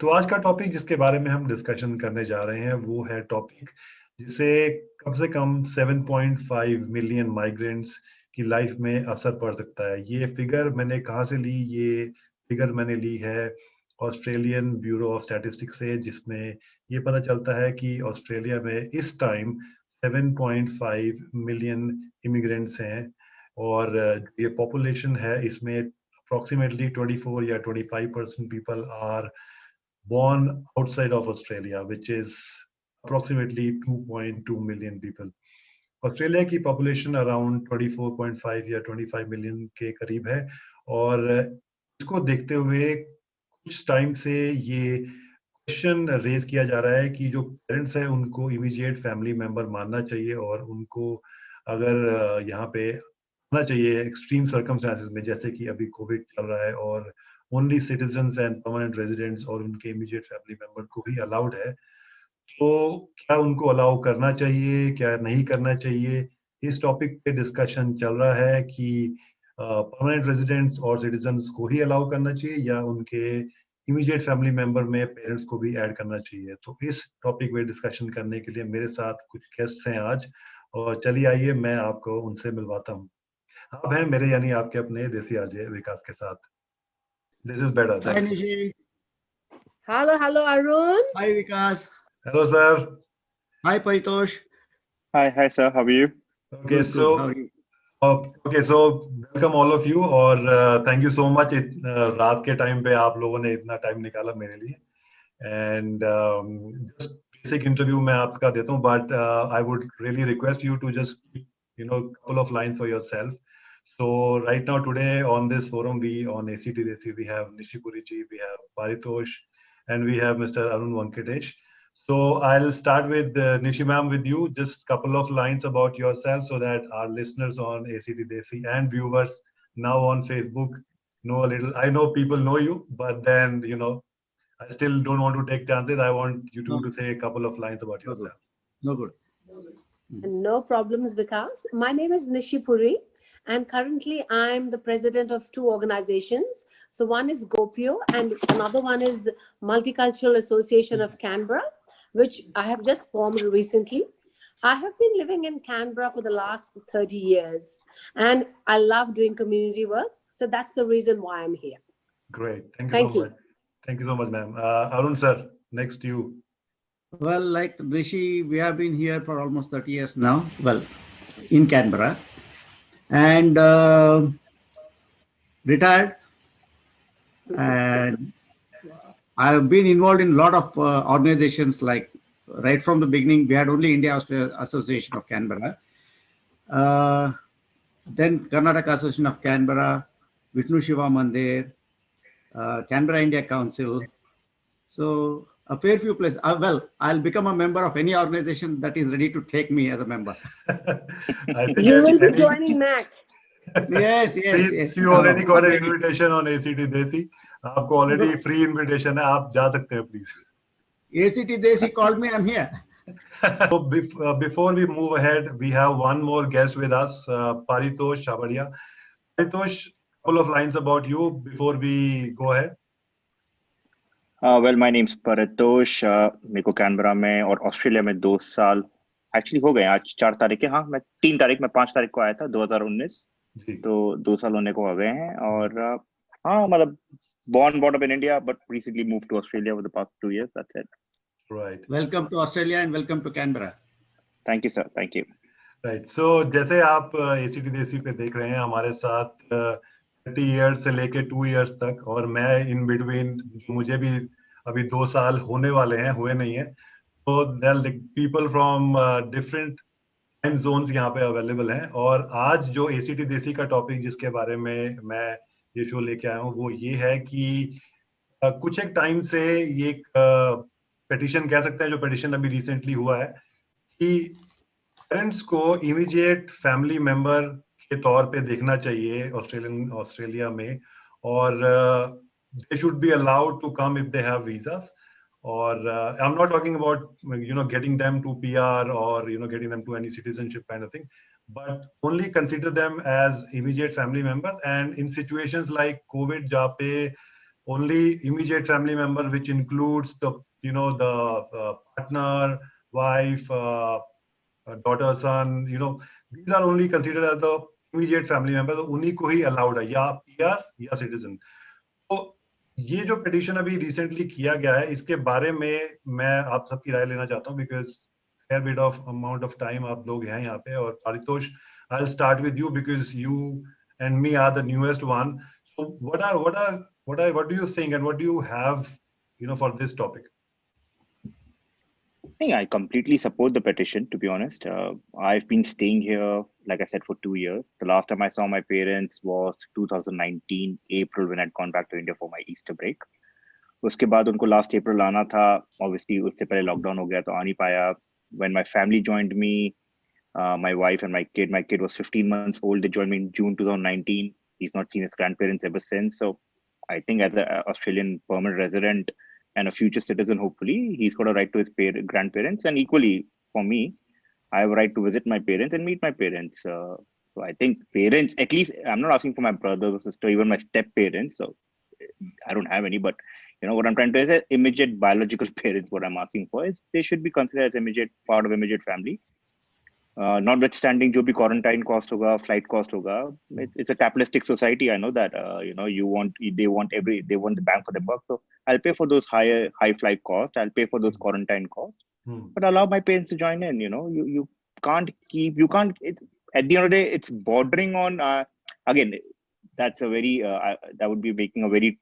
तो आज का टॉपिक जिसके बारे में हम डिस्कशन करने जा रहे हैं वो है टॉपिक जिसे कम से कम 7.5 मिलियन माइग्रेंट्स की लाइफ में असर पड़ सकता है। ये फिगर मैंने कहाँ से ली? ये फिगर मैंने ली है ऑस्ट्रेलियन ब्यूरो ऑफ स्टैटिस्टिक्स से, जिसमें ये पता चलता है कि ऑस्ट्रेलिया में इस टाइम 7.5 मिलियन इमिग्रेंट्स हैं और ये पॉपुलेशन है इसमें अप्रोक्सीमेटली 24 या 25% people are born outside of Australia, which is approximately 2.2 million people. Australia की पॉपुलेशन अराउंड 24.5 या 25 मिलियन के करीब है और इसको देखते हुए कुछ टाइम से ये क्वेश्चन रेज किया जा रहा है कि जो पेरेंट्स हैं उनको इमीडिएट फैमिली मेंबर मानना चाहिए और उनको अगर यहाँ पे आना चाहिए एक्सट्रीम सर्कमस्टांसेस में, जैसे कि अभी कोविड चल रहा है और only citizens and permanent residents और उनके इमीडिएट फैमिली मेंबर को ही अलाउड है। तो क्या उनको अलाउ करना चाहिए, क्या नहीं करना चाहिए? इस टॉपिक पे डिस्कशन चल रहा है कि परमानेंट रेजिडेंट्स और सिटीजन्स को ही अलाउ करना चाहिए या उनके इमीडिएट फैमिली मेंबर में पेरेंट्स को भी ऐड करना चाहिए। तो इस टॉपिक पे डिस्कशन करने के लिए मेरे साथ कुछ गेस्ट्स हैं आज, और चलिए आइए मैं आपको उनसे मिलवाता हूँ। आप हैं मेरे यानी आपके अपने देसी आरजे विकास के साथ। This is better, Hi thank you. Nishi. Hello, Arun. Hi Vikas. Hello sir. Hi Paritosh. Hi, sir. How are you? Okay Good, so good. How are you? Okay so welcome all of you और thank you so much रात के time पे आप लोगों ने इतना time निकाला मेरे लिए। एंड जस्ट बेसिक इंटरव्यू मैं आपका देता हूँ, but I would really request you to just couple of lines for yourself. So right now today on this forum, we on ACT Desi, we have Nishipuri ji, we have Paritosh, and we have Mr. Arun Vankatesh. So I'll start with Nishi ma'am with you. Just couple of lines about yourself so that our listeners on ACT Desi and viewers now on Facebook know a little. I know people know you, but then I still don't want to take chances. I want you two No, to say a couple of lines about no good. yourself. No good. No problems, Vikas. My name is Nishi Puri, and currently I'm the president of two organizations. So one is Gopio, and another one is Multicultural Association of Canberra, which I have just formed recently. I have been living in Canberra for the last 30 years, and I love doing community work. So that's the reason why I'm here. Great. Thank you Thank so you. much. Thank you so much, ma'am. Arun sir, next to you. Well, like Rishi, we have been here for almost 30 years now. Well, in Canberra, and retired. And I have been involved in a lot of organizations. Like right from the beginning, we had only India Australia Association of Canberra. Then Karnataka Association of Canberra, Vishnu Shiva Mandir, Canberra India Council. So a fair few places. Well, I'll become a member of any organization that is ready to take me as a member. I think You will be joining MAC. Yes, yes, See, yes. you already got an Already. invitation on ACT Desi. आपको already free invitation है, आप जा सकते हैं please. ACT Desi called me, I'm here. So before we move ahead, we have one more guest with us, Paritosh Shabadia. Paritosh, couple of lines about you before we go ahead. Well, my name's Paritosh. मेरे को Canberra में और Australia में 2 साल actually हो गए। आज 4 तारीख है। हाँ, मैं 3 तारीख में 5 तारीख को आया था 2019, तो 2 साल होने को आ गए हैं। और हाँ, मतलब born brought up in India, but recently moved to Australia over the past 2 years. That's it. Right. Welcome to Australia and welcome to Canberra. Thank you, sir. Thank you. Right. So जैसे आप ACT देसी पे देख रहे हैं हमारे साथ 30 years से लेके 2 years तक, और मैं in between, मुझे भी अभी 2 साल होने वाले हैं, हुए नहीं है। तो there are people from different time zones यहाँ पे अवेलेबल हैं। और आज जो ACT देसी का टॉपिक जिसके बारे में मैं ये शो लेके आया हूँ वो ये है कि कुछ एक टाइम से ये पेटिशन कह सकते हैं, जो पेटिशन अभी रिसेंटली हुआ है कि पेरेंट्स को इमीडिएट फैमिली मेंबर के तौर पे देखना चाहिए ऑस्ट्रेलिया में, और they should be allowed to come if they have visas. Or I'm not talking about getting them to PR or getting them to any citizenship kind of thing, but only consider them as immediate family members. And in situations like COVID, जहाँ पे only immediate family member, which includes the partner, wife, daughter, son, these are only considered as the immediate family member. तो उन्हीं को ही allowed है, या PR या citizen. तो ये जो petition अभी recently किया गया है, इसके बारे में मैं आप सबकी राय लेना चाहता हूँ, because fair bit of amount of time आप लोग हैं यहाँ पे. और Paritosh, I'll start with you because you and me are the newest one. So what do you think, and what do you have, for this topic? I think I completely support the petition, to be honest. I've been staying here, like I said, for 2 years. The last time I saw my parents was 2019, April, when I'd gone back to India for my Easter break. उसके बाद उनको last April आना था. Obviously, उससे पहले lockdown हो गया तो आ नहीं पाया. When my family joined me, my wife and my kid was 15 months old. They joined me in June 2019. He's not seen his grandparents ever since. So I think as an Australian permanent resident and a future citizen, hopefully, he's got a right to his grandparents. And equally, for me, I have a right to visit my parents and meet my parents. So I think parents, at least, I'm not asking for my brother or sister, even my step parents. So I don't have any, but what I'm trying to say is immediate biological parents. What I'm asking for is they should be considered as immediate part of immediate family. Notwithstanding जो भी quarantine cost होगा, flight cost होगा, it's a capitalistic society. I know that. They want the bang for the buck. So I'll pay for those high flight cost. I'll pay for those quarantine costs. But allow my parents to join in. You can't keep. You can't. At the end of the day, it's bordering on. Again, that's a very that would be making a very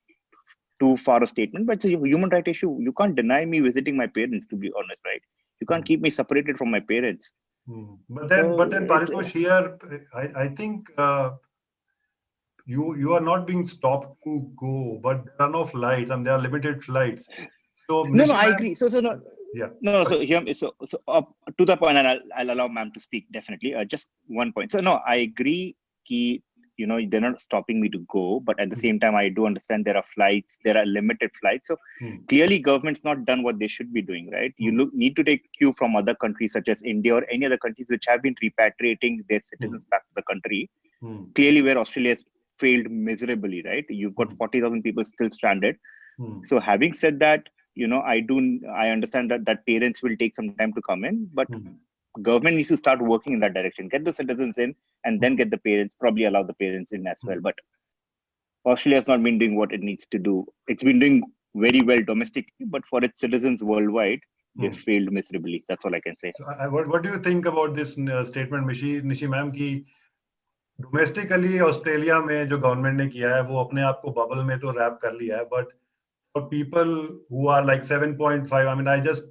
too far a statement. But it's a human right issue. You can't deny me visiting my parents. To be honest, right? You can't keep me separated from my parents. But then, Paritosh, here, I think you are not being stopped to go, but there are no flights and there are limited flights. So no, I agree. So no, yeah. No, so here, to the point, and I'll allow ma'am to speak definitely. Just one point. So no, I agree. They're not stopping me to go, but at the same time, I do understand there are limited flights. So clearly government's not done what they should be doing, right? You need to take cue from other countries such as India or any other countries which have been repatriating their citizens back to the country. Clearly where Australia has failed miserably, right? You've got 40,000 people still stranded. So having said that, I understand that parents will take some time to come in, but government needs to start working in that direction, get the citizens in, and then get the parents, probably allow the parents in as well. But Australia has not been doing what it needs to do. It's been doing very well domestically, but for its citizens worldwide, they've failed miserably. That's all I can say. So, what do you think about this statement, Nishi ma'am, कि domestically Australia में जो government ने किया है, वो अपने आप को bubble में तो wrap कर लिया है, but for people who are like 7.5, I mean, I just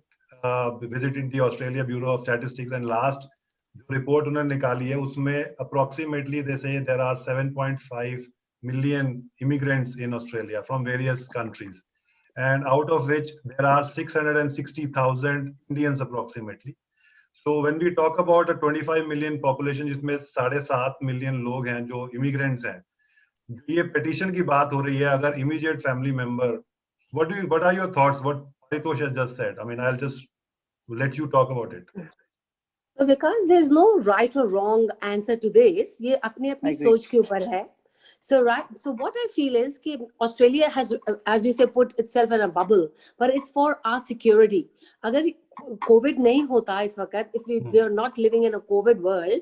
visited the Australia Bureau of Statistics, and last report उन्होंने निकाली है, उसमें approximately they say there are 7.5 million immigrants in Australia from various countries, and out of which there are 660,000 Indians approximately. So when we talk about a 25 million population, जिसमें 7.5 million लोग हैं जो immigrants हैं, ये petition की बात हो रही है, अगर immediate family member, what are your thoughts? What Paritosh has just said. I mean, I'll just let you talk about it. So because there's no right or wrong answer to this, ये अपनी सोच के ऊपर है. So what I feel is that Australia has, as you say, put itself in a bubble, but it's for our security. अगर COVID नहीं होता इस वक्त, if we are not living in a COVID world,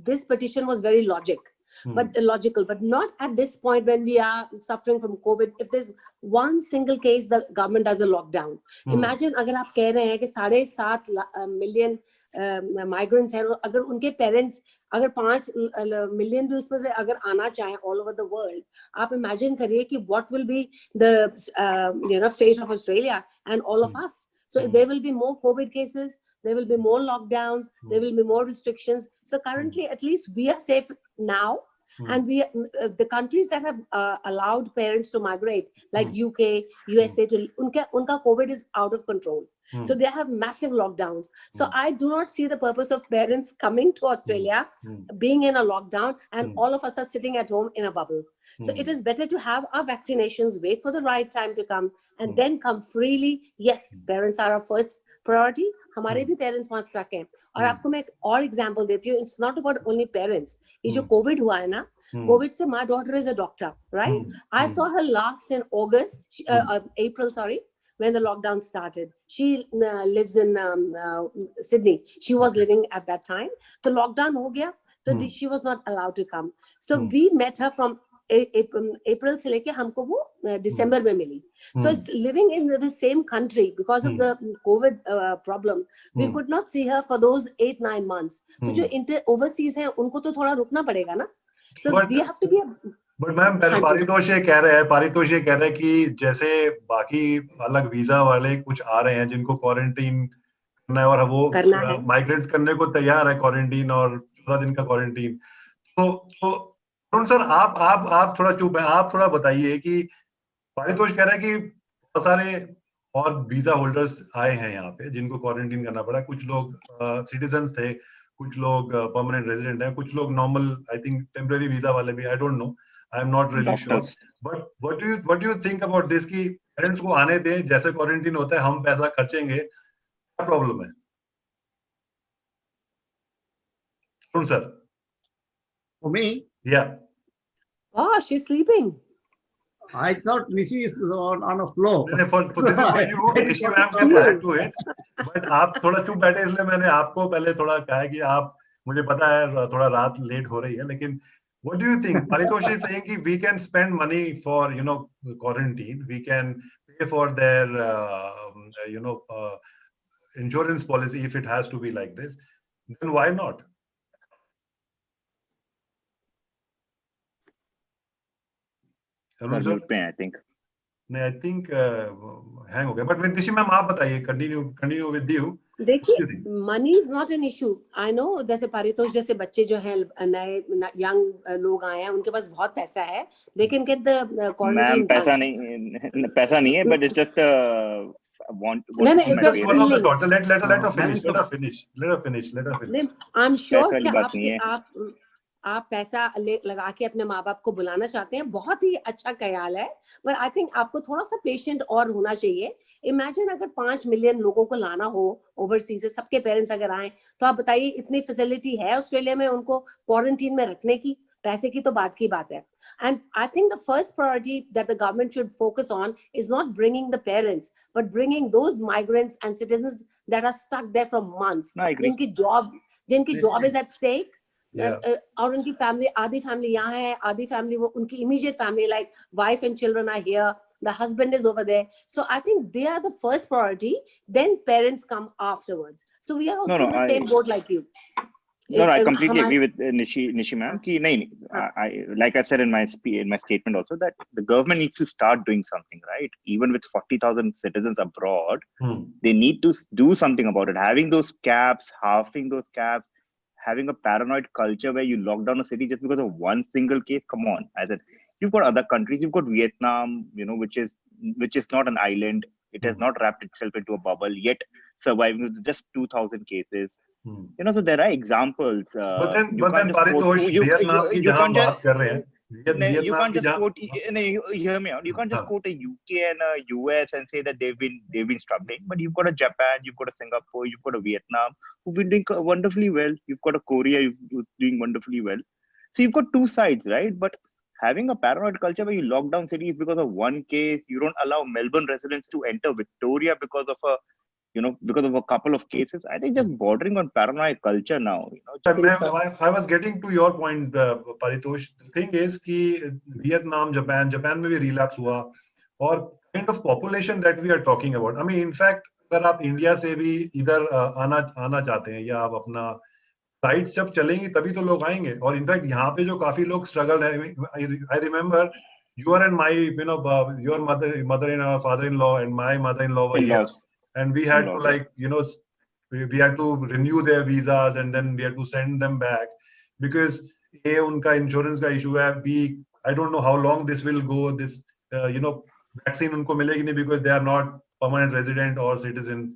this petition was very logical, but not at this point when we are suffering from COVID. If there's one single case, the government does a lockdown. Imagine अगर आप कह रहे हैं कि 7.5 million migrants हैं, अगर उनके parents अगर 5 million भी उसमें से अगर आना चाहें all over the world, आप imagine करिए कि what will be the fate of Australia and all of us. So there will be more COVID cases, there will be more lockdowns, there will be more restrictions. So currently, at least we are safe now. And the countries that have allowed parents to migrate, like UK, USA, unka COVID is out of control. So they have massive lockdowns. So I do not see the purpose of parents coming to Australia, being in a lockdown, and all of us are sitting at home in a bubble. So it is better to have our vaccinations, wait for the right time to come, and then come freely. Yes, parents are our first priority हमारे भी parents वहां stuck हैं। और आपको मैं एक और example देती हूँ, it's not about only parents. ये जो कोविड हुआ है ना, कोविड से my daughter is a doctor, right? I saw her last in August, April, sorry, when the lockdown started. She lives in Sydney. She was living at that time. The lockdown ho gaya, so she was not allowed to come. So we met her from April से लेके हमको वो December में मिली. So it's living in the same country because of the COVID problem. We could not see her for those 8-9 months. तो जो overseas हैं उनको तो थोड़ा रुकना पड़ेगा ना. So we have to be but ma'am Paritosh ये कह रहे हैं कि जैसे बाकी अलग वीजा वाले कुछ आ रहे हैं जिनको क्वारंटीन करना है और वो माइग्रेट करने को तैयार है, क्वारंटीन और 14 दिन का क्वारंटीन, तो अरुण सर आप थोड़ा चुप है, आप थोड़ा बताइए कि पारितोष कह रहे हैं कि बहुत सारे और वीजा होल्डर्स आए हैं यहाँ पे जिनको क्वारंटीन करना पड़ा, कुछ लोग सिटीजन थे, कुछ लोग परमानेंट रेजिडेंट हैं, कुछ लोग normal I think temporary visa वाले भी, I don't know, I am not really sure, but what do you think about this कि पेरेंट्स को आने दें, जैसे क्वारंटीन होता है हम पैसा खर्चेंगे, क्या प्रॉब्लम है? Arun sir. For me? Yeah. Oh, she's sleeping. I thought Nishi is on a flow. For this is for you, Nishi ma'am can add to it. But आप थोड़ा चुप बैठे इसलिए मैंने आपको पहले थोड़ा कहा है कि आप, मुझे पता है थोड़ा रात लेट हो रही है, लेकिन what do you think? Paritosh is saying कि we can spend money for quarantine, we can pay for their insurance policy if it has to be like this, then why not? I think. नहीं, I think hang हो गया, but Nishi ma'am आप बताइए, continue with you. देखिए, money is not an issue. I know जैसे पारितोष जैसे बच्चे जो हैं नए young लोग आए हैं, उनके पास बहुत पैसा है, they can get the quarantine done. पैसा नहीं है, but it's just it's just one of the daughter. Let her finish. I'm sure कि आप पैसा लगा के अपने माँ बाप को बुलाना चाहते हैं, बहुत ही अच्छा ख्याल है, पर आई थिंक आपको थोड़ा सा पेशेंट और होना चाहिए. इमेजिन अगर 5 मिलियन लोगों को लाना हो ओवरसीज से, सबके पेरेंट्स अगर आए, तो आप बताइए इतनी फैसिलिटी है ऑस्ट्रेलिया में उनको क्वारंटीन में रखने की? पैसे की तो बात की बात है. And I think the first priority that the government should focus on is not bringing the parents, but bringing those migrants and citizens that are stuck there for months, जिनकी job is at stake. और उनकी family, आधी family यहाँ है, आधी family वो उनकी immediate family, like wife and children are here, the husband is over there. So I think they are the first priority, then parents come afterwards. So we are also in the same boat like you. No, I completely agree with Nishi ma'am. Like I said in my statement also, that the government needs to start doing something, right? Even with 40,000 citizens abroad, they need to do something about it. Having those caps, halving those caps, having a paranoid culture where you lock down a city just because of one single case. Come on, I said, you've got other countries. You've got Vietnam, which is not an island. It has not wrapped itself into a bubble yet, surviving with just 2,000 cases. So there are examples. But then Paritosh, Vietnam की जहाँ बात कर रहे हैं, you can't just quote. Hear me out. You can't just quote a UK and a US and say that they've been struggling. But you've got a Japan, you've got a Singapore, you've got a Vietnam who've been doing wonderfully well. You've got a Korea who's doing wonderfully well. So you've got two sides, right? But having a paranoid culture where you lock down cities because of one case, you don't allow Melbourne residents to enter Victoria because of a couple of cases, I think just bordering on paranoid culture now. I was getting to your point, Paritosh. The thing is कि Vietnam, Japan में भी relapse हुआ, और kind of population that we are talking about. I mean, in fact, अगर आप India से भी इधर आना चाहते हैं, या आप अपना फ्लाइट जब चलेंगी तभी तो लोग आएंगे. और इनफैक्ट यहाँ पे जो काफी लोग स्ट्रगल है, I remember you and my, your mother-in-law, father-in-law, and my mother-in-law were here. And we had to we had to renew their visas, and then we had to send them back because उनका insurance का issue है. I don't know how long this will go. This vaccine उनको मिलेगी नहीं because they are not permanent resident or citizens,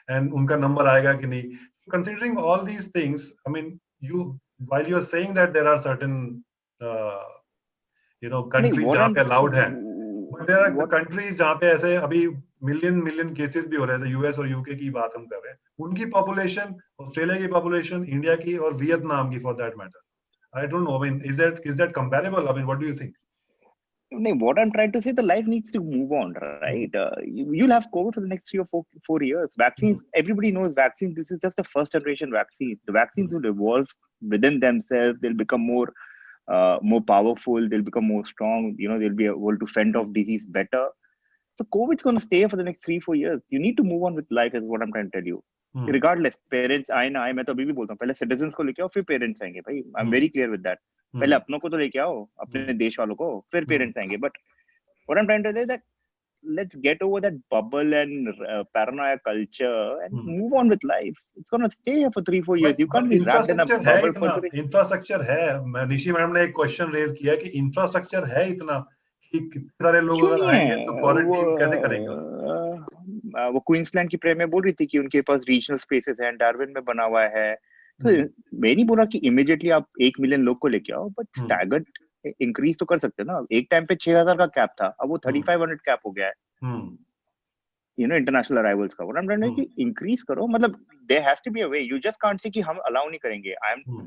and उनका number आएगा कि नहीं. Considering all these things, I mean, while you're saying that there are certain countries जहाँ पे allowed है, but there are countries जहाँ पे ऐसे अभी मिलियन केसेस भी हो रहे हैं, यूएस और यूके की बात हम कर रहे हैं, उनकी पॉपुलेशन, ऑस्ट्रेलिया की पॉपुलेशन, इंडिया की और वियतनाम की for that matter, I don't know. I mean, is that comparable? I mean, what do you think? No, what I'm trying to say, the life needs to move on, right? You'll have COVID for the next 3 or 4 years. Vaccines, everybody knows vaccines. This is just a first generation vaccine. The vaccines will evolve within themselves. They'll become more powerful. They'll become more strong. You know, they'll be able to fend off disease better. So COVID's going to stay for the next 3-4 years. You need to move on with life, is what I'm trying to tell you. Regardless, parents आए ना आए, मैं तो अभी भी बोलता हूँ, पहले citizens को लेके आओ, फिर parents आएंगे भाई. I'm very clear with that. पहले अपनों को तो लेके आओ, अपने देश वालों को, फिर parents आएंगे. But what I'm trying to say is that let's get over that bubble and paranoia culture and move on with life. It's going to stay here for 3-4 years. You can't be wrapped in a bubble for 3. Infrastructure है. Nishi madam ने एक question raise किया कि infrastructure है इतना कि कितने सारे लोग अगर आएंगे तो क्वारंटाइन कैसे करेंगे? वो क्वींसलैंड की प्रेम में बोल रही थी कि उनके पास रीजनल स्पेसेस हैं, डार्विन में बना हुआ है. तो मैं नहीं बोला कि इमीडिएटली आप 1 मिलियन लोग को लेके आओ, बट स्टैगर्ड इंक्रीज तो कर सकते हैं ना. एक टाइम पे 6,000 का कैप था, अब वो 3,500 कैप हो गया है. You know, international arrivals का. What I'm trying to say, increase करो. मतलब there has to be a way. You just can't say कि हम allow नहीं करेंगे.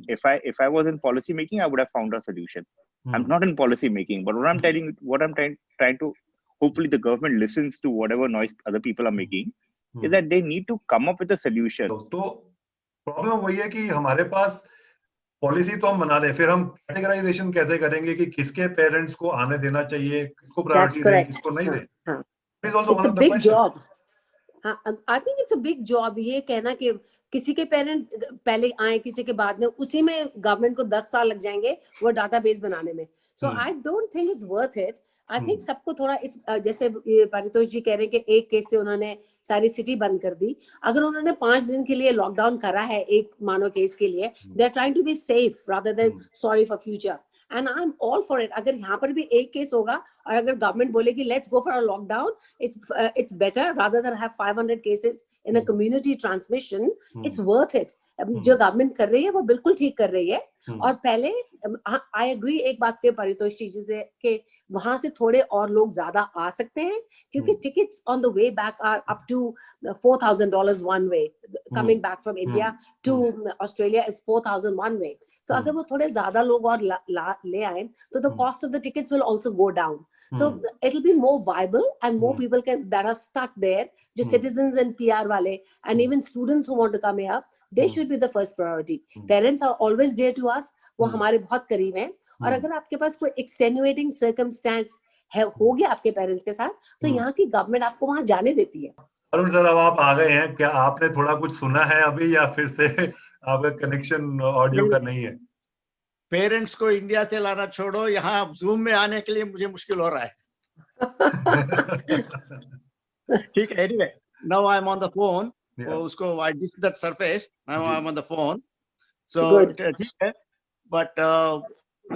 If I was in policy making, I would have found a solution. I'm not in policy making, but what I'm trying to, hopefully the government listens to whatever noise other people are making, is that they need to come up with a solution. तो problem वही है कि हमारे पास policy तो हम बना दे, फिर हम कैटेगराइजेशन कैसे करेंगे कि किसके पेरेंट्स को आने देना चाहिए, किसको प्रायोरिटी दें, किसको नहीं दें. It's a big job. I think it's a big job. ये कहना कि किसी के पेरेंट पहले आए, किसी के बाद में, उसी में गवर्नमेंट को 10 साल लग जाएंगे वो डाटाबेस बनाने में. So I don't think it's worth it. I think सबको थोड़ा इस, जैसे परितोष जी कह रहे हैं कि एक केस से उन्होंने सारी सिटी बंद कर दी. अगर उन्होंने 5 दिन के लिए लॉकडाउन करा है एक मानो केस के लिए, they are trying to be safe rather than sorry for future. And I'm all for it. अगर यहाँ पर भी एक केस होगा और अगर गवर्नमेंट बोलेगी let's go for a lockdown, it's better rather than have 500 cases in a community transmission. It's worth it. जो गवर्नमेंट कर रही है वो बिल्कुल ठीक कर रही है. और पहले आई एग्री एक बात के परितोष जी से कि वहां से थोड़े और लोग ज्यादा आ सकते हैं क्योंकि tickets on the way back are up to $4,000 one way. Coming back from India to Australia is 4,000 one way. तो अगर वो थोड़े ज्यादा लोग और ले आए तो the cost of the tickets will also go down. So it will be more viable and more people can that are stuck there, जो सिटीजंस एंड पीआर वाले and even students who want to come here, they should be the first priority. Parents are always dear to us. वो हमारे बहुत करीब हैं. और अगर आपके पास कोई extenuating circumstance है, हो गया आपके पेरेंट्स के साथ, तो यहाँ की गवर्नमेंट आपको वहाँ जाने देती है. अरुण सर, अब आप आ गए हैं, क्या आपने थोड़ा कुछ सुना है अभी या फिर से आपका कनेक्शन ऑडियो का नहीं है? पेरेंट्स को इंडिया से लाना छोड़ो, यहाँ जूम में आने के लिए मुझे मुश्किल हो रहा है. ठीक है, anyway, now I'm on the phone. उसको I did that surface. Now I'm on the phone. So ठीक है, but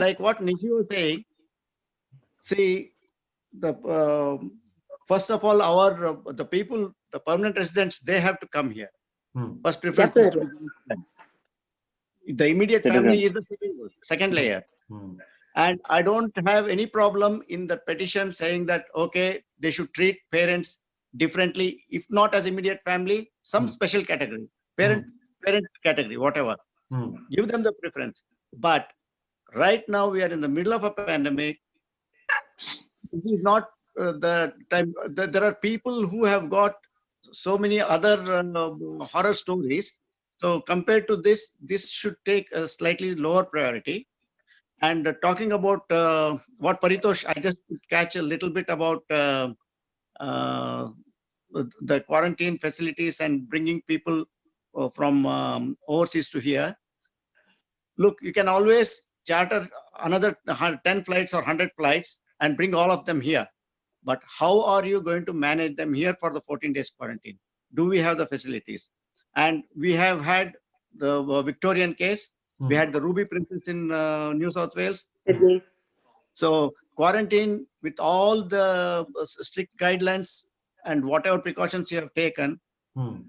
like what Nishi was saying, see, the first of all, the people, the permanent residents, they have to come here. First preference. The immediate family is the second layer. And I don't have any problem in the petition saying that okay, they should treat parents differently, if not as immediate family, some special category, parent category, whatever. Give them the preference. But right now we are in the middle of a pandemic. This is not the time. There are people who have got so many other horror stories. So compared to this should take a slightly lower priority. And talking about what Paritosh, I just catch a little bit about the quarantine facilities and bringing people from overseas to here. Look, you can always charter another 10 flights or 100 flights and bring all of them here. But how are you going to manage them here for the 14 days quarantine? Do we have the facilities? And we have had the Victorian case. We had the Ruby Princess in New South Wales. So quarantine with all the strict guidelines and whatever precautions you have taken,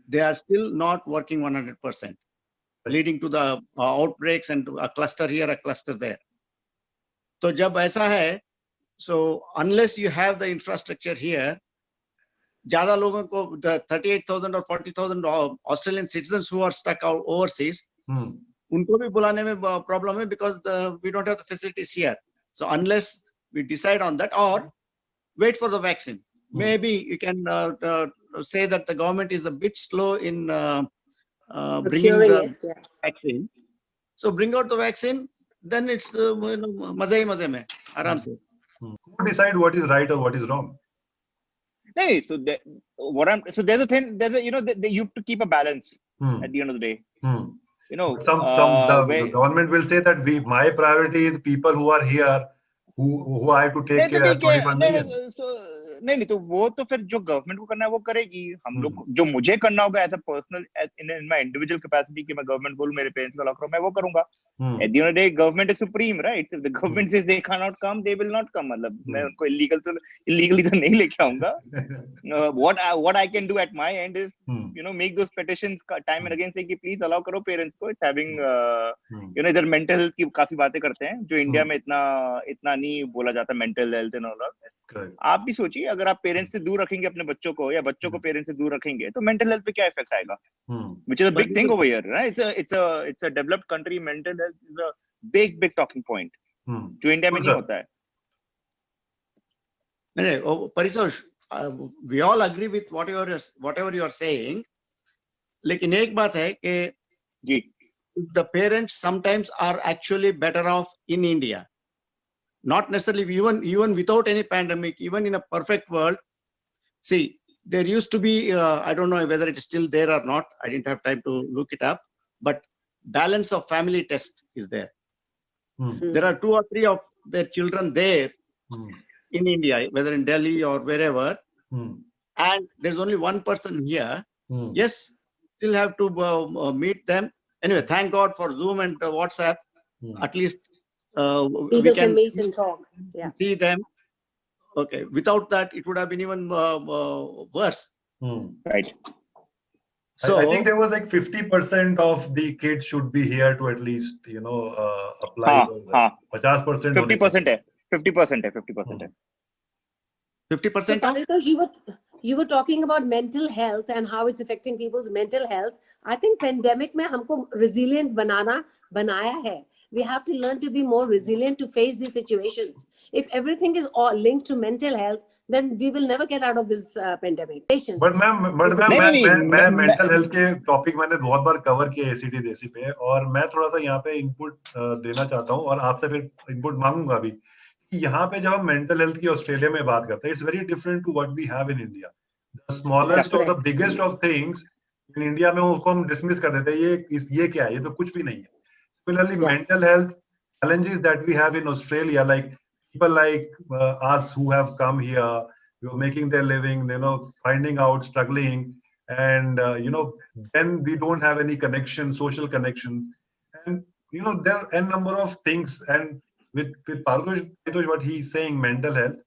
they are still not working 100%, leading to the outbreaks and a cluster here, a cluster there. So जब ऐसा है, so unless you have the infrastructure here, ज्यादा लोगों को 38,000 or 40,000 Australian citizens who are stuck out overseas, उनको भी बुलाने में problem है because we don't have the facilities here. So unless we decide on that or wait for the vaccine, maybe you can say that the government is a bit slow in bringing the vaccine. So bring out the vaccine, then it's मजे ही मजे में आराम से. Who decide what is right or what is wrong? Hey, so there's a thing. You have to keep a balance at the end of the day. The government will say that my priority is people who are here, who I have to take care of 25 million. नहीं तो वो तो फिर जो government को करना है वो करेगी. हम लोग जो मुझे करना होगा as a personal in my individual capacity कि मैं गवर्नमेंट बोलूं मेरे पेरेंट्स को अलाउ करो, मैं वो करूंगा. At the end of the day government is supreme, right? If the government says they can not come, they will not come. मतलब मैं उनको इलीगली तो नहीं लेके आऊंगा. What I can do at my and is make those petitions time and again, से कि please allow करो पेरेंट्स को. इट्स हैविंग इधर मेंटल हेल्थ की काफी बातें करते हैं जो इंडिया में इतना नहीं बोला जाता, मेंटल हेल्थ एंड ऑल. आप भी सोचिए, अगर आप पेरेंट्स से दूर रखेंगे अपने बच्चों को या बच्चों को पेरेंट्स से दूर रखेंगे तो मेंटल हेल्थ पे क्या इफेक्ट आएगा? Which is a big thing over here, right? It's a developed country. Mental health is a big talking point जो इंडिया में नहीं होता है. नहीं, Paritosh, we all agree with whatever you are saying. लेकिन एक बात है कि जी, the parents sometimes are actually better off in India. Not necessarily even without any pandemic, even in a perfect world. See, there used to be, I don't know whether it is still there or not. I didn't have time to look it up, but balance of family test is there. There are 2 or 3 of their children there in India, whether in Delhi or wherever. And there's only one person here. Yes, still have to meet them. Anyway, thank God for Zoom and WhatsApp. At least we can meet and talk. Yeah. See them. Okay. Without that, it would have been even worse. Right. So I think there was like 50% of the kids should be here to at least apply. 50%. 50% है. 50% है. 50% है. 50%. So, you were talking about mental health and how it's affecting people's mental health. I think pandemic में हमको resilient बनाया है. We have to learn to be more resilient to face these situations. If everything is all linked to mental health, then we will never get out of this pandemic. Patience. But मैं mental health के topic मैंने बहुत बार cover किया ACT देसी पे, और मैं थोड़ा सा यहाँ पे input देना चाहता हूँ और आपसे फिर input मांगूंगा भी. यहाँ पे जब हम मेंटल हेल्थ की ऑस्ट्रेलिया में बात करते हैं, it's very different to what we have in India. The smallest और the biggest of things in India में उसको हम डिसमिस कर देते हैं, ये क्या है, ये तो कुछ भी नहीं है. Similarly mental health challenges that we have in Australia, like people like us who have come here, making their living, finding out, struggling, and then we don't have any connection, social connection, and there are a number of things. And with Paritosh, what he's saying, mental health,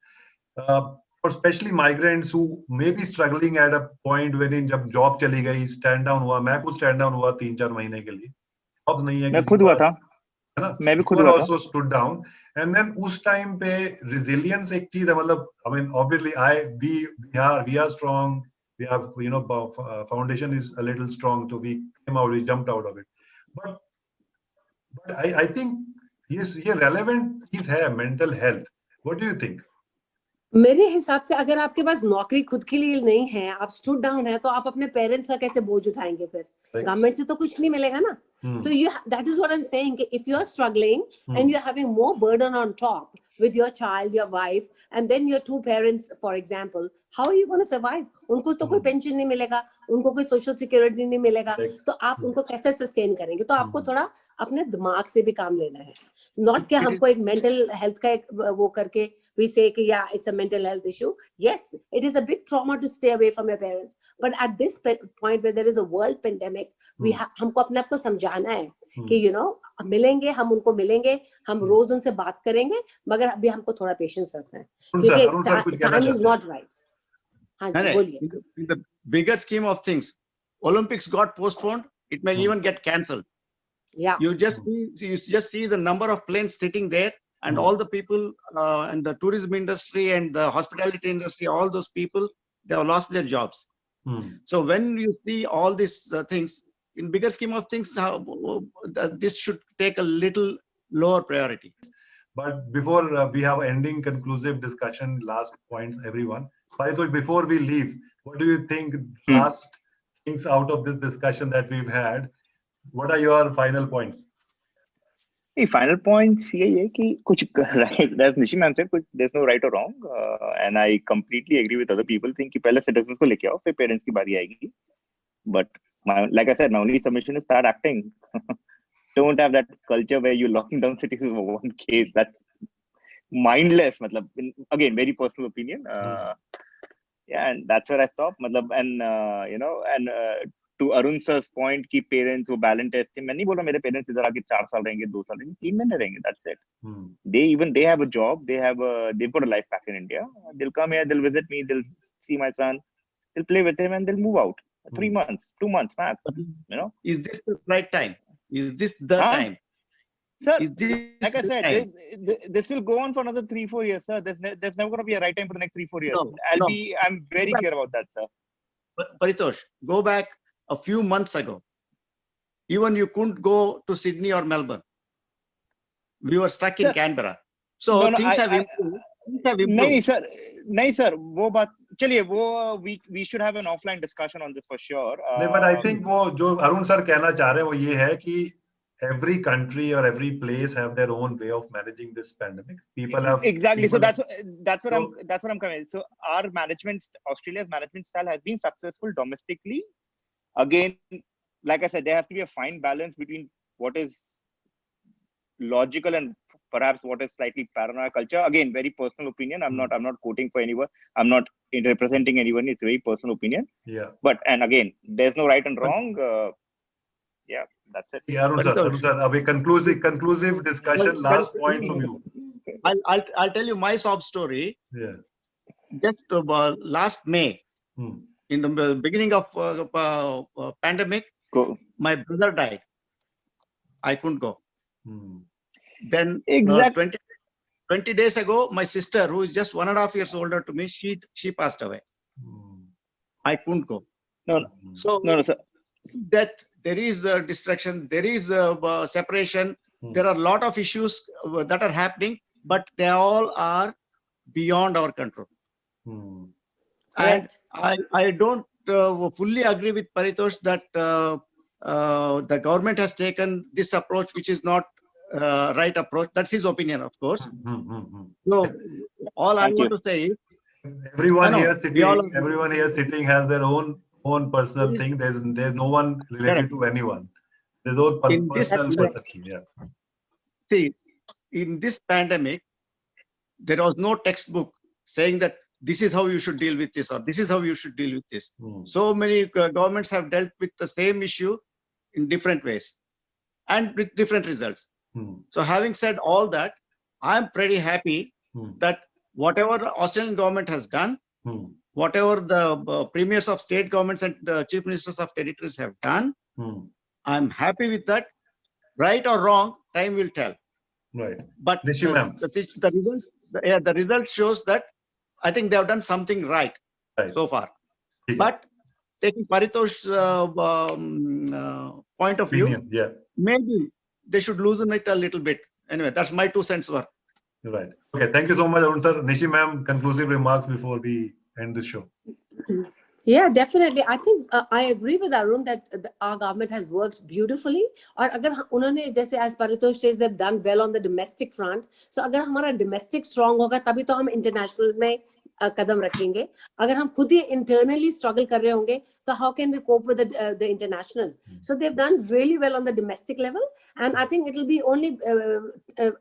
for especially migrants who may be struggling at a point wherein जब job चली गई, stand down हुआ, मैं खुद stand down हुआ 3-4 महीने के लिए, jobs नहीं है, मैं खुद हुआ था, है ना, मैं भी खुद हुआ था. Also stood down, and then उस time पे resilience एक चीज है, मतलब I mean obviously we are strong, we have foundation is a little strong, so we came out, we jumped out of it, but I think ये relevant चीज है mental health. What do you think? मेरे हिसाब से अगर आपके पास नौकरी खुद के लिए नहीं है, आप स्टूड डाउन है, तो आप अपने पेरेंट्स का कैसे बोझ उठाएंगे फिर? गवर्नमेंट से तो कुछ नहीं मिलेगा ना. So that is what I'm saying. If you are struggling and you're having more burden on top with your child, your wife, and then your 2 parents, for example, how are you going to survive? उनको तो कोई pension नहीं मिलेगा, उनको कोई social security नहीं मिलेगा, तो आप उनको कैसे सस्टेन करेंगे? तो आपको थोड़ा अपने दिमाग से भी काम लेना है. नॉट कि हमको एक मेंटल हेल्थ का एक वो करके we say कि yeah, it's a mental health issue. Yes, it is a big trauma to stay away from your parents, but at this point where there is a world pandemic, हमको अपने आप को समझाना है कि मिलेंगे, हम उनको मिलेंगे, हम रोज उनसे बात करेंगे, मगर अभी हमको थोड़ा पेशेंस रखना है क्योंकि टाइम इज नॉट राइट. हाँ जी, बोलिए. In the bigger scheme of things, Olympics got postponed. It may even get cancelled. Yeah. You just see the number of planes sitting there, and all the people and the tourism industry and the hospitality industry, all those people, they have lost their jobs. So when you see all these things, in bigger scheme of things, this should take a little lower priority. But before we have ending conclusive discussion, last points, everyone. Paritosh, before we leave, what do you think last things out of this discussion that we've had? What are your final points? The final points यही है कि कुछ right, as Nishi ma'am said, there's no right or wrong, and I completely agree with other people. Think कि पहले citizens को लेके आओ, फिर parents की बारी आएगी. But like I said, my only submission is start acting. Don't have that culture where you're locking down cities over one case. That's mindless. मतलब, again, very personal opinion. Yeah, and that's where I stop. मतलब, and you know, and to Arun sir's point कि parents वो balance test मैं नहीं बोल रहा मेरे parents इधर आके 4 साल रहेंगे 2 साल रहेंगे 3 महीने रहेंगे, that's it. They have a job, they've got a life back in India. They'll come here, they'll visit me, they'll see my son, they'll play with him, and they'll move out. 3 months, 2 months max. You know, is this the right time? Is this the time? Sir, like I said, this will go on for another 3-4 years, sir. There's never going to be a right time for the next 3-4 years. I'm very clear about that, sir. Paritosh, go back a few months ago. Even you couldn't go to Sydney or Melbourne. We were stuck in Canberra. So things have improved. नहीं sir, वो बात चलिए वो we should have an offline discussion on this for sure. But I think वो जो Arun sir कहना चाह रहे हैं वो ये है कि every country or every place have their own way of managing this pandemic. People have exactly. So that's what I'm coming. So our management, Australia's management style has been successful domestically. Again, like I said, there has to be a fine balance between what is logical and perhaps what is slightly paranoia culture. Again, very personal opinion. I'm not quoting for anyone. I'm not representing anyone. It's very personal opinion. Yeah. But and again, there's no right and wrong. Yeah, that's it. Yeah, Arun sir, a conclusive discussion. Last point from you. I'll tell you my sob story. Yeah. Just last May, in the beginning of pandemic, my brother died. I couldn't go. Then 20 days ago, my sister, who is just 1.5 years older to me, she passed away. I couldn't go. No, sir. Death, there is distraction, there is separation. There are a lot of issues that are happening, but they all are beyond our control. And I don't fully agree with Paritosh that the government has taken this approach, which is not right approach. That's his opinion, of course. So all I want to say is everyone here sitting has their own personal thing. There's no one related to anyone. There's no personal perception. Yeah. See, in this pandemic, there was no textbook saying that this is how you should deal with this or this is how you should deal with this. So many governments have dealt with the same issue in different ways and with different results. So having said all that, I'm pretty happy that whatever the Australian government has done, whatever the premiers of state governments and chief ministers of territories have done, I'm happy with that. Right or wrong, time will tell. Right. But the result shows that I think they have done something right so far. But taking Paritosh's point of view, maybe they should loosen it a little bit. Anyway, that's my 2 cents worth. Right. Okay. Thank you so much, Arun sir. Nishi ma'am, conclusive remarks before we end the show. Yeah, definitely. I think I agree with Arun that our government has worked beautifully. और अगर उन्होंने जैसे as Paritosh says they've done well on the domestic front. So अगर हमारा domestic strong होगा तभी तो हम international में कदम रखेंगे. अगर हम खुद ही internally struggle कर रहे होंगे तो how can we cope with the international? So they've done really well on the domestic level, and I think it will be only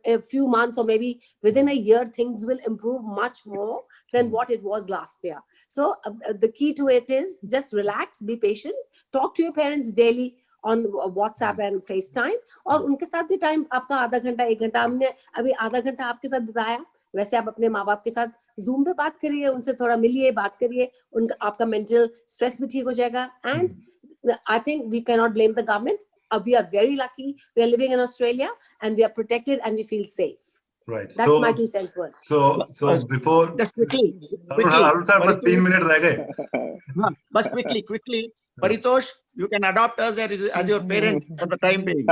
a few months or maybe within a year things will improve much more than what it was last year. So the key to it is just relax, be patient, talk to your parents daily on WhatsApp and FaceTime, और उनके साथ भी time आपका आधा घंटा 1 घंटा, हमने अभी आधा घंटा आपके साथ बिताया, वैसे आप अपने माँ बाप के साथ जूम पे बात करिए, उनसे थोड़ा मिलिए, बात करिए, उनका आपका मेंटल स्ट्रेस भी ठीक हो जाएगा. And I think we cannot blame the government. We are very lucky. We are living in Australia and we are protected and we feel safe. Right. That's my 2 cents worth. So before Just quickly, Arun sir, बस 3 minute रह गए. हाँ, but quickly, Paritosh, you can adopt us as your parent for the time being.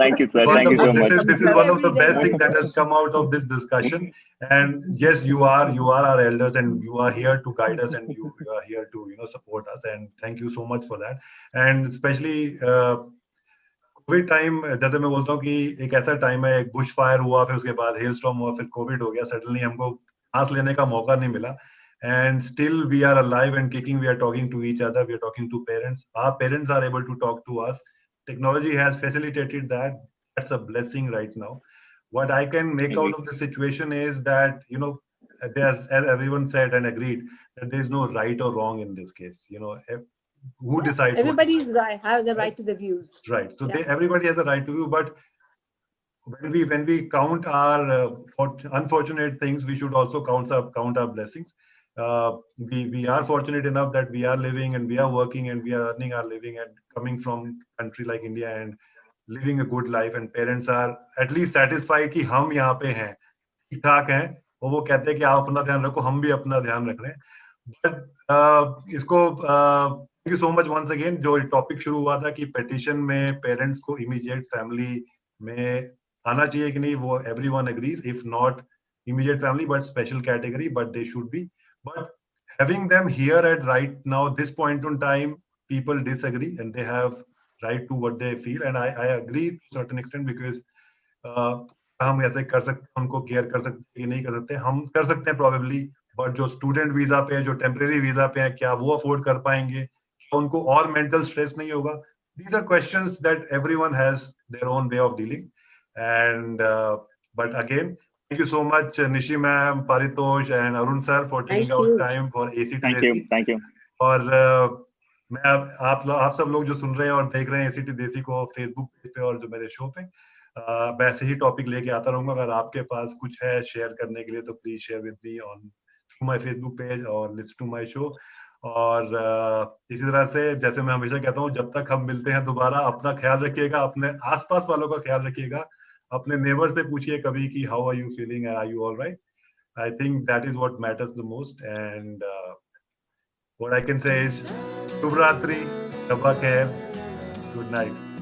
Thank you, sir. Thank you so much. This is one of the Every day, best things that Paritosh. has come out of this discussion. And yes, you are our elders, and you are here to guide us, and you are here to support us. And thank you so much for that. And especially Covid time, जैसे मैं बोलता हूँ कि एक ऐसा time है, एक Bush fire हुआ, फिर उसके बाद हेल स्टॉर्म हुआ, फिर कोविड हो गया, सडनली हमको सांस लेने का मौका नहीं मिला. And still we are alive and kicking. We are talking to each other. We are talking to parents. Our parents are able to talk to us. Technology has facilitated that. That's a blessing right now. What I can make out of the situation is that, as everyone said and agreed, that there is no right or wrong in this case. Who decides? Everybody's right, has a right to the views. Right. So everybody has a right to view, but when we count our unfortunate things, we should also count our blessings. We are fortunate enough that we are living and we are working and we are earning our living and coming from a country like India and living a good life, and parents are at least satisfied कि हम यहाँ पे हैं, ठीक ठाक हैं, और वो कहते हैं कि आप अपना ध्यान रखो, हम भी अपना ध्यान रख रहे हैं. But इसको thank you so much once again. जो टॉपिक शुरू हुआ था कि पेटिशन में पेरेंट्स को इमीडिएट फैमिली में आना चाहिए कि नहीं, वो everyone agrees. If not immediate family but special category, but they should be. But having them here at right now, this point in time, people disagree and they have right to what they feel, and I agree to a certain extent, because हम ऐसे कर सकते हैं, उनको care कर सकते हैं, नहीं कर सकते, हम कर सकते हैं probably, but जो स्टूडेंट वीजा पे है, जो टेम्परेरी वीजा पे है, क्या वो अफोर्ड कर पाएंगे, क्या उनको और मेंटल स्ट्रेस नहीं होगा? These are questions that everyone has their own way of dealing. And but again, thank you so much, Nishi ma'am, Paritosh and Arun sir, for taking out time for AC to Desi. Thank you. और मैं आप सब लोग जो सुन रहे हैं और देख रहे हैं AC to Desi को फेसबुक पे और जो मेरे शो पे, मैं ऐसे ही टॉपिक लेके आता रहूंगा. अगर आपके पास कुछ है शेयर करने के लिए तो please share with me on my Facebook page और लिसन टू माय शो. और इसी तरह से, जैसे मैं हमेशा कहता हूँ, जब तक हम मिलते हैं दोबारा, अपना ख्याल रखिएगा, अपने आसपास वालों का ख्याल रखिएगा, अपने नेबर से पूछिए कभी कि how are you feeling, are you all right. I think that is what matters the most. And what I can say is शुभ रात्रि, शब्बा खैर, गुड नाइट.